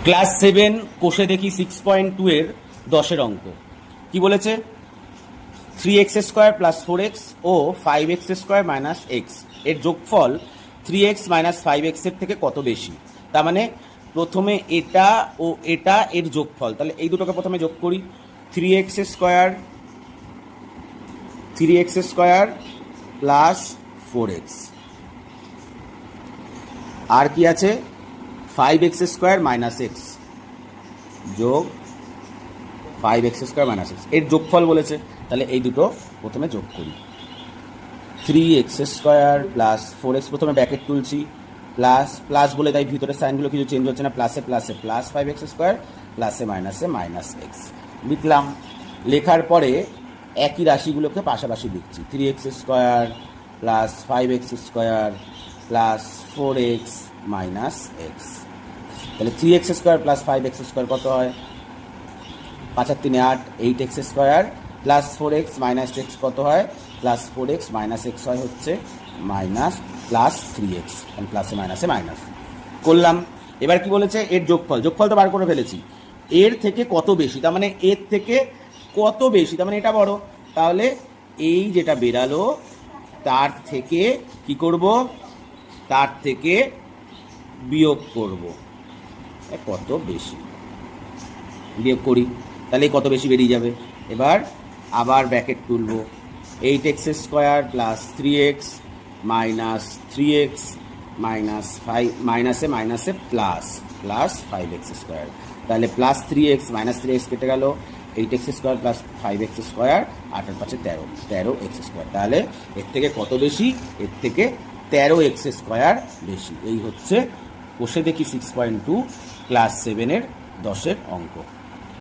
Class 7 কোষে দেখি 6.2 এর 10 অঙ্ক কি বলেছে 3x² + 4x ও 5x² - x এর যোগফল 3x - 5x এর থেকে কত বেশি। তার মানে প্রথমে এটা ও এটা এর যোগফল, তাহলে এই দুটোকে প্রথমে যোগ করি। 3x² + 4x আর কি আছে 5x² - x যোগ 5x² - x এর যোগফল বলেছে, তাহলে এই দুটো প্রথমে যোগ করি। 3x² + 4x প্রথমে ব্র্যাকেট তুলছি, প্লাস প্লাস বলে তাই ভিতরে সাইনগুলো কিছু চেঞ্জ হচ্ছে না, প্লাসে প্লাসে প্লাস 5x², প্লাসে মাইনাসে -x লিখলাম। লেখার পরে একই রাশিগুলোকে পাশাপাশি লিখছি। 3x² + 5x² + 4x - x, তাহলে 3x² + 5x² কত হয় 5 আর 3 8, 8x² + 4x - x কত হয় +4x - x হয় হচ্ছে +3x, প্লাসে মাইনাসে মাইনাস করলাম। এবার কি বলেছে এর যোগফল তো বার করে ফেলেছি, এর থেকে কত বেশি, তার মানে এর থেকে কত বেশি, তার মানে এটা বড়, তাহলে এই যেটা বেরালো তার থেকে কি করব, তার থেকে বিয়োগ করব কত বেশি, বিয়োগ করি, তাহলে কত বেশি বেরিয়ে যাবে। এবার আবার ব্র্যাকেট তুলব, 8x² + 3x - 3x - মাইনাসে মাইনাসে প্লাস 5x², তাহলে +3x - 3x কেটে গেল, 8x² + 5x², 8 আর 5 13x², তাহলে এর থেকে কত বেশি, এর থেকে 13x² বেশি। এই হচ্ছে কোষে দেখি 6.2 ক্লাস 7 এর 10 অঙ্ক।